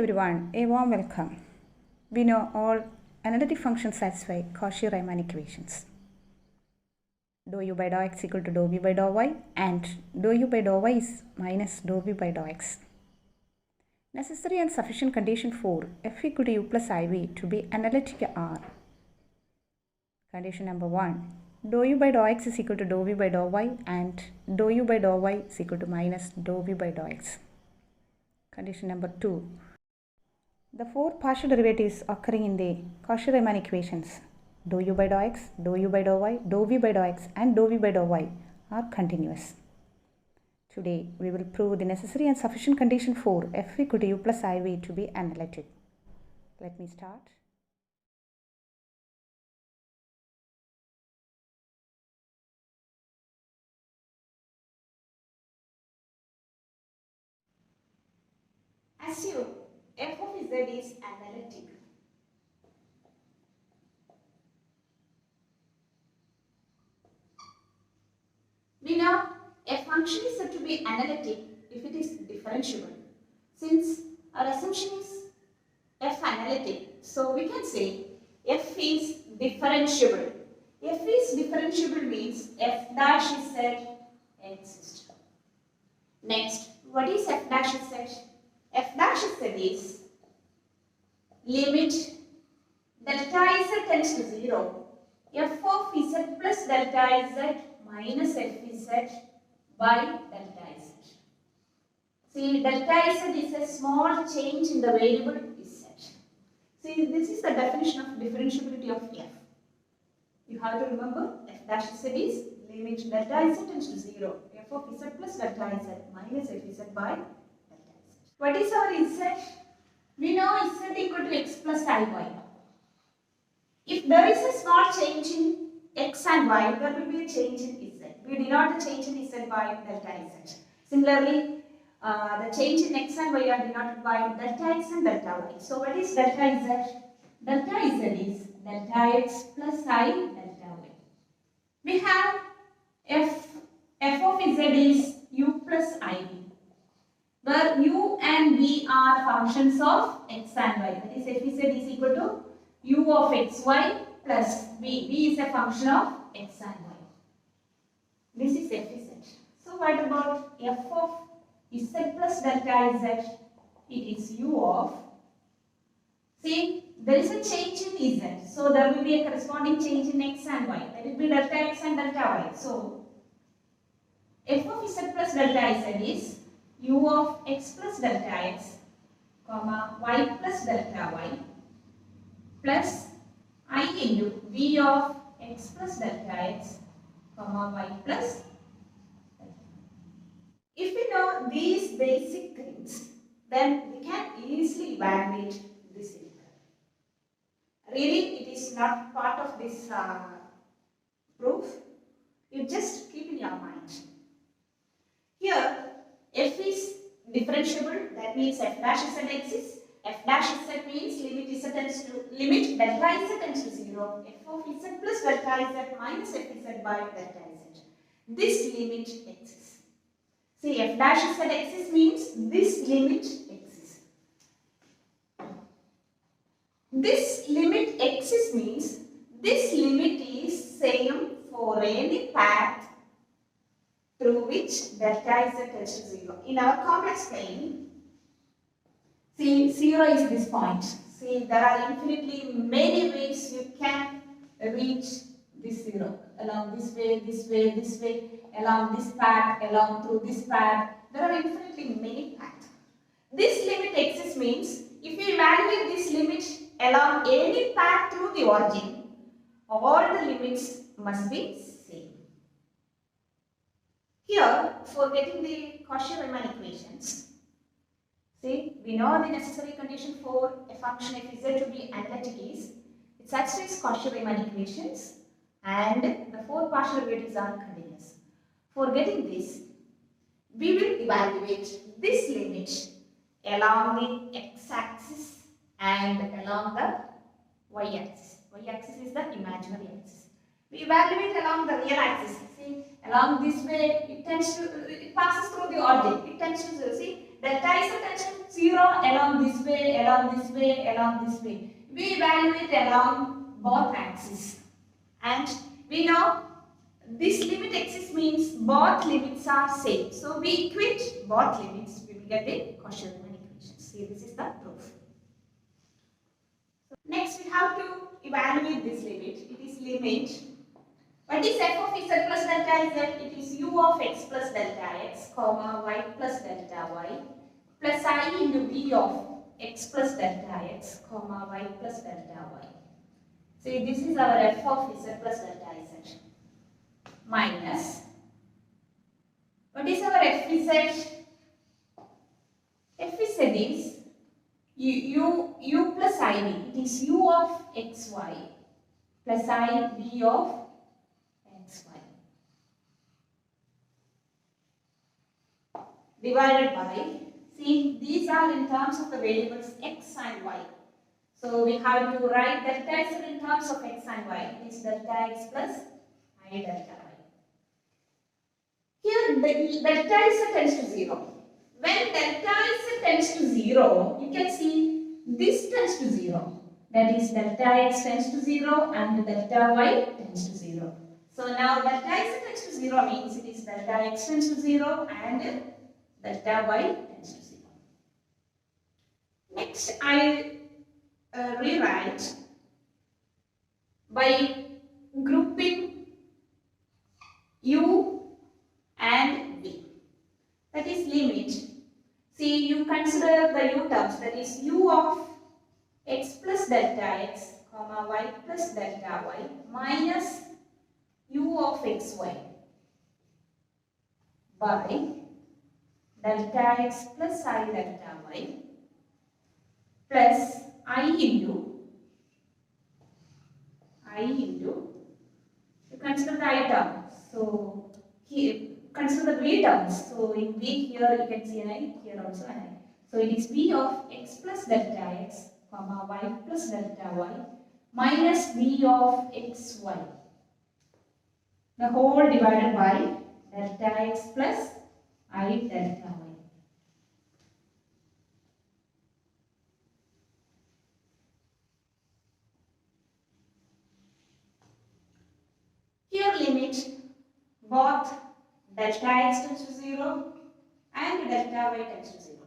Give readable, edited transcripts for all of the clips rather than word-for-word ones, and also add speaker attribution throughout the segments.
Speaker 1: everyone, a warm welcome. We know all analytic functions satisfy Cauchy-Riemann equations. Dou u by dou x equal to dou v by dou y and dou u by dou y is minus dou v by dou x. Necessary and sufficient condition for f equal to u plus iv to be analytic are: condition number 1, dou u by dou x is equal to dou v by dou y and dou u by dou y is equal to minus dou v by dou x. Condition number 2, the four partial derivatives occurring in the Cauchy-Riemann equations dou u by dou x, dou u by dou y, dou v by dou x and dou v by dou y are continuous. Today we will prove the necessary and sufficient condition for f equal to u plus iv to be analytic. Let me start.
Speaker 2: Assume f of z is analytic. We know a function is said to be analytic if it is differentiable. Since our assumption is f analytic, so we can say f is differentiable. F is differentiable means f dash is said exists. Next, what is f dash is said? F dash is said is limit delta z tends to 0, f of z plus delta z minus fz by delta z. See, delta z is a small change in the variable z. See, this is the definition of differentiability of f. You have to remember f dash z is limit delta z tends to 0, f of z plus delta z minus fz by delta z. What is our z? We know z equal to x plus iy. If there is a small change in x and y, there will be a change in z. We denote the change in z by delta z. Similarly, the change in x and y are denoted by delta x and delta y. So what is delta z? Delta z is delta x plus I delta y. We have f of z is u plus iv, where u and v are functions of x and y. That is fz is equal to u of xy plus v. V is a function of x and y. This is fz. So what about f of z plus delta z? It is u of, see, there is a change in z. So there will be a corresponding change in x and y. That will be delta x and delta y. So f of z plus delta z is u of x plus delta x, comma y plus delta y plus I into v of x plus delta x, comma y plus delta. If we know these basic things, then we can easily evaluate this integral. Really, it is not part of this proof. You just keep in your mind. Here, f is differentiable. That means f dash z exists. F dash z means limit delta z tends to 0, f of z plus delta z minus fz by delta z. This limit exists. See, f dash z exists means this limit exists. This limit exists means this limit is same for any path through which delta z tends to 0. In our complex plane, see, 0 is this point. See, there are infinitely many ways you can reach this 0. Along this way, this way, this way, along this path, along through this path. There are infinitely many paths. This limit exists means if you evaluate this limit along any path through the origin, all the limits must be same. Here, for getting the Cauchy-Riemann equations, see, we know the necessary condition for a function f z to be analytic is it satisfies Cauchy-Riemann equations and the four partial derivatives are continuous. For getting this, we will evaluate this limit along the x-axis and along the y-axis. Y-axis is the imaginary axis. We evaluate along the real axis. See, along this way, it passes through the origin. It tends to 0. See, delta is tends to 0 along this way, along this way, along this way. We evaluate along both axes. And we know this limit exists means both limits are same. So we equate both limits. We will get the Cauchy-Riemann equations. See, this is the proof. Next, we have to evaluate this limit. It is limit. What is f of z plus delta z? It is u of x plus delta x, comma y plus delta y, plus I into v of x plus delta x, comma y plus delta y. See, this is our f of z plus delta z. Minus, what is our fz? Fz is u plus iv. It is u of xy plus iv of xy divided by, see, these are in terms of the variables x and y. So we have to write delta x in terms of x and y. It is delta x plus I delta y. Here the delta x tends to 0. When delta x tends to 0, you can see this tends to 0. That is delta x tends to 0 and delta y tends to 0. So now delta x tends to 0 means it is delta x tends to 0 and delta y tends to 0. Next, I rewrite by grouping u and v. That is limit. See, you consider the u terms, that is u of x plus delta x, comma y plus delta y minus u of xy by delta x plus I delta y plus I into you consider the I term. So here consider the v terms. So in v here you can see an I, here also an I. So it is v of x plus delta x, comma y plus delta y minus v of xy. The whole divided by delta x plus I delta y. Here limit both delta x tends to 0 and delta y tends to 0.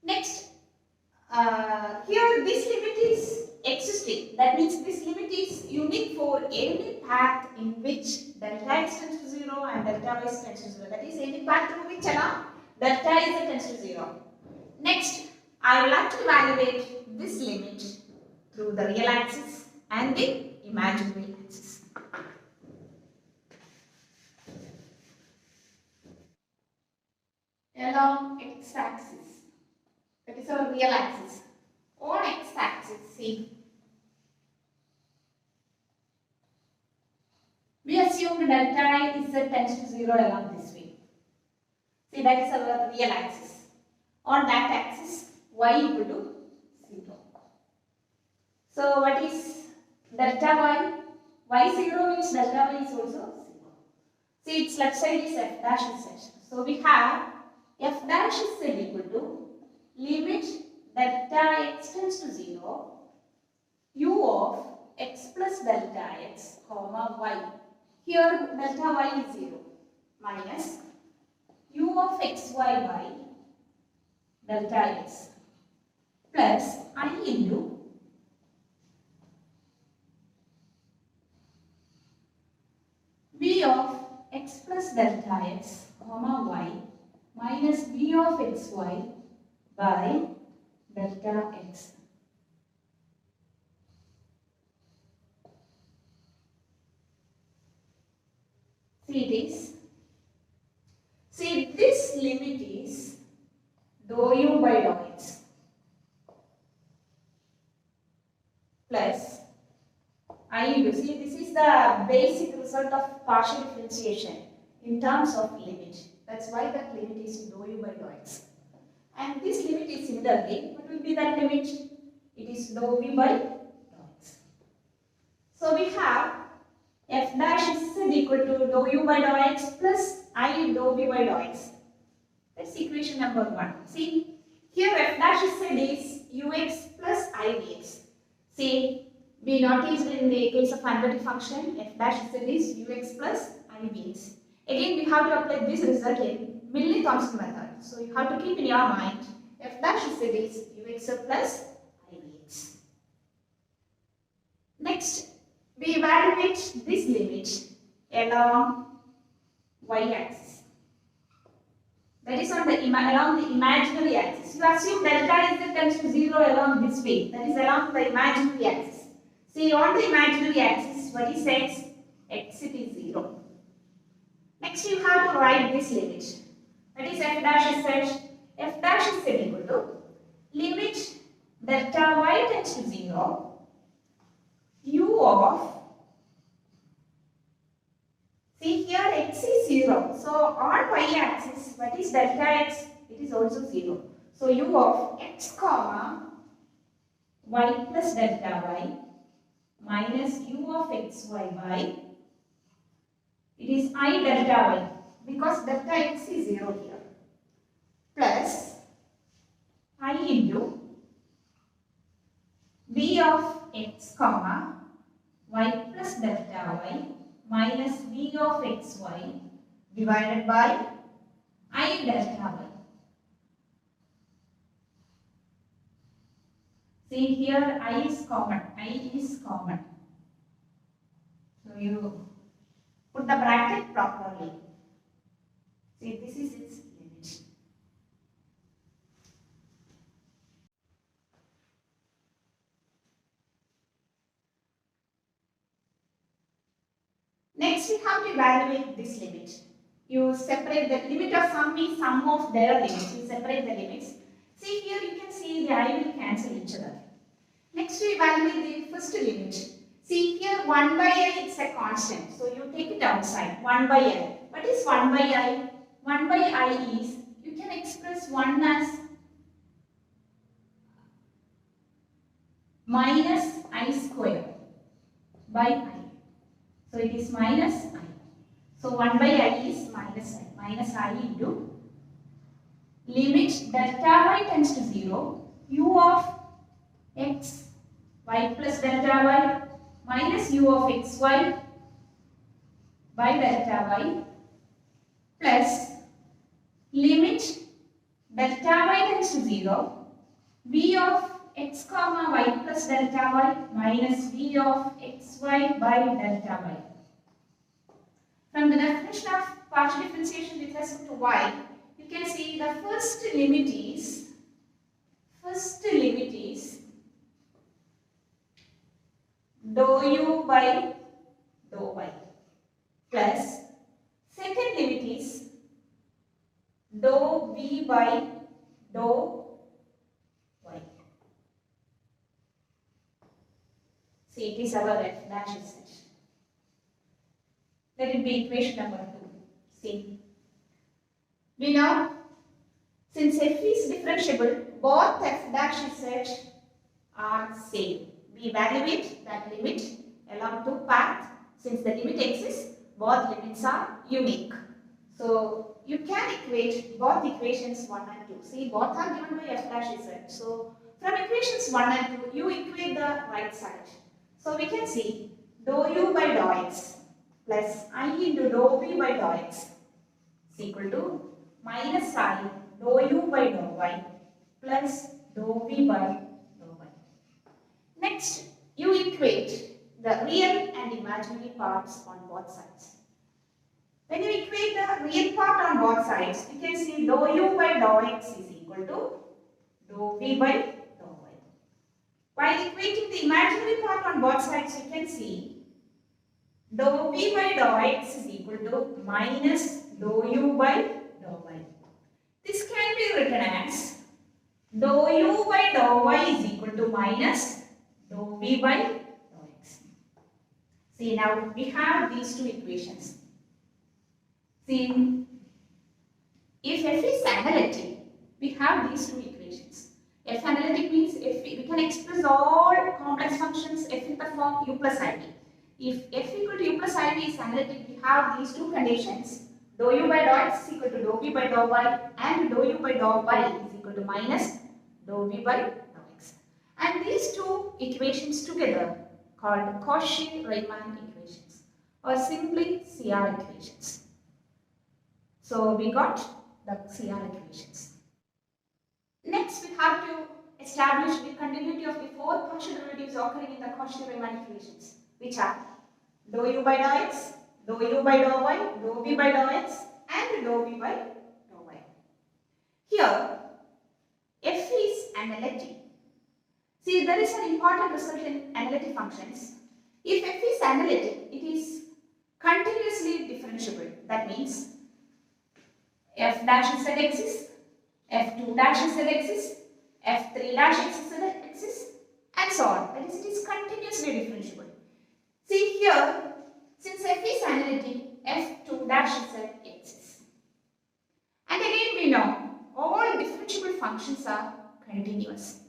Speaker 2: Next, here this limit is existing. That means this limit is unique for any path in which delta x tends to 0 and delta y tends to 0. That is any path through which delta x tends to 0. Next, I would like to evaluate this limit through the real axis and the imaginary axis. Along x-axis, that is our real axis. On x-axis, see, we assume delta z tends to 0 along this way. See, that is our real axis. On that axis, y equal to 0. So, what is delta y? Y 0 means delta y is also 0. See, its left side is f dash z. So, we have f dash z equal to limit delta x tends to 0 u of x plus delta x, comma y. Here delta y is 0 minus u of xy by delta x plus I into v of x plus delta x, comma y minus v of xy by delta x. See, it is. See, this limit is dou u by dou x plus I into. See, this is the basic result of partial differentiation in terms of limit. That's why that limit is dou u by dou x. And this limit is similarly, what will be that limit? It is dou v by dou x. So we have f dash z equal to dou u by dou x plus I dou v by dou x. That's equation number 1. See, here f dash is said is ux plus I dx. See, we noticed in the case of analytic function, f dash is said is ux plus I dx. Again, we have to apply this result in Milne-Thomson method. So, you have to keep in your mind, f dash is said is ux plus I dx. Next, we evaluate this limit along y-axis. That is on the along the imaginary axis. You assume delta z tends to 0 along this way. That is along the imaginary axis. See, on the imaginary axis, what is x? X it is 0. Next, you have to write this limit. That is f dash is said equal to limit delta y tends to 0 u of, see here x is 0. So on y-axis, what is delta x? It is also 0. So u of x comma y plus delta y minus u of xy by, it is I delta y because delta x is 0 here, plus I into v of x comma y plus delta y minus v of xy divided by I delta y. See here I is common. So you put the bracket properly. See, this is its limit. Next, we have to evaluate this limit. You separate the limit of sum is sum of their limits. You separate the limits. See here you can see the I will cancel each other. Next, we evaluate the first limit. See here 1 by I is a constant. So you take it outside. 1 by I. What is 1 by I? 1 by I is, you can express 1 as minus I square by I. So it is minus I. So 1 by I is minus I. Minus I into limit delta y tends to 0 u of x y plus delta y minus u of xy by delta y plus limit delta y tends to 0 v of x comma y plus delta y minus v of xy by delta y. From the definition of partial differentiation with respect to y, you can see the first limit is dou u by dou y plus second limit is dou v by dou y. See, it is our f dash is such. Let it be equation number 2. See, we know since f is differentiable, both f dash is such are same. We evaluate that limit along two paths. Since the limit exists, both limits are unique. So you can equate both equations 1 and 2. See, both are given by f dash is such. So from equations 1 and 2, you equate the right side. So we can see dou u by dou x plus I into dou v by dou x is equal to minus I dou u by dou y plus dou v by dou y. Next, you equate the real and imaginary parts on both sides. When you equate the real part on both sides, you can see dou u by dou x is equal to dou v by dou y. While equating the imaginary part on both sides, you can see dou v by dou x is equal to minus dou u by dou y. This can be written as dou u by dou y is equal to minus dou v by dou x. See, now we have these two equations. See, if f is analytic, we have these two equations. F analytic means we can express all complex functions f in the form u plus id. if f equal to u plus iv is analytic, we have these two conditions. Dou u by dou x is equal to dou v by dou y, and dou u by dou y is equal to minus dou v by dou x. And these two equations together called Cauchy-Riemann equations, or simply CR equations. So we got the CR equations. Next, we have to establish the continuity of the four partial derivatives occurring in the Cauchy-Riemann equations, which are dou u by dou x, dou u by dou y, dou v by dou x, and dou v by dou y. Here, f is analytic. See, there is an important result in analytic functions. If f is analytic, it is continuously differentiable. That means f dash z exists, f2 dash z exists, f3 dash z exists, and so on. That is, it is continuously differentiable. See here, since f is analytic, f2 dash z exists. And again we know all differentiable functions are continuous.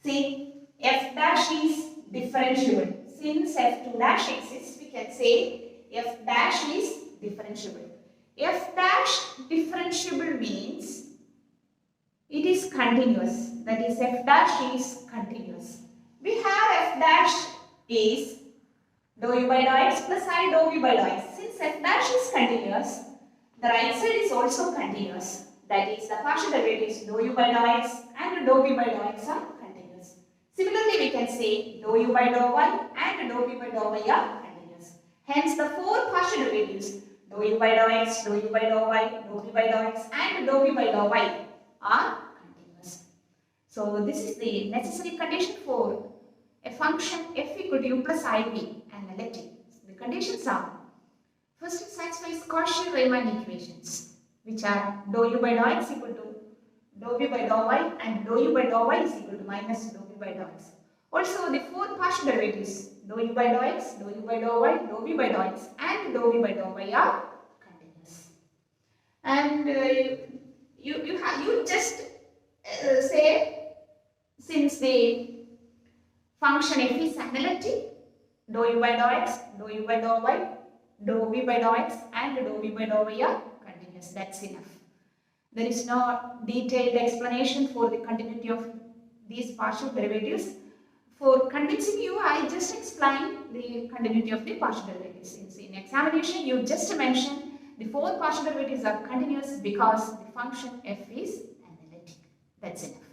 Speaker 2: See, f dash is differentiable. Since f2 dash exists, we can say f dash is differentiable. F dash differentiable means it is continuous. That is, f dash is continuous. We have f dash is dou u by dou x plus I dou v by dou x. Since f dash is continuous, the right side is also continuous. That is, the partial derivatives dou u by dou x and dou v by dou x are continuous. Similarly, we can say dou u by dou y and dou v by dou y are continuous. Hence, the four partial derivatives dou u by dou x, dou u by dou y, dou v by dou x, and dou v by dou y are continuous. So, this is the necessary condition for a function f equal to u plus iv analytic. The conditions are: first, it satisfies Cauchy-Riemann equations, which are dou u by dou x equal to dou v by dou y, and dou u by dou y is equal to minus dou v by dou x. Also, the four partial derivatives dou u by dou x, dou u by dou y, dou v by dou x, and dou v by dou y are continuous. And you just say, since the function f is analytic, dou u by dou x, dou u by dou y, dou v by dou x, and dou v by dou y are continuous. That's enough. There is no detailed explanation for the continuity of these partial derivatives. For convincing you, I just explained the continuity of the partial derivatives. Since in examination, you just mention the four partial derivatives are continuous because the function f is analytic. That's enough.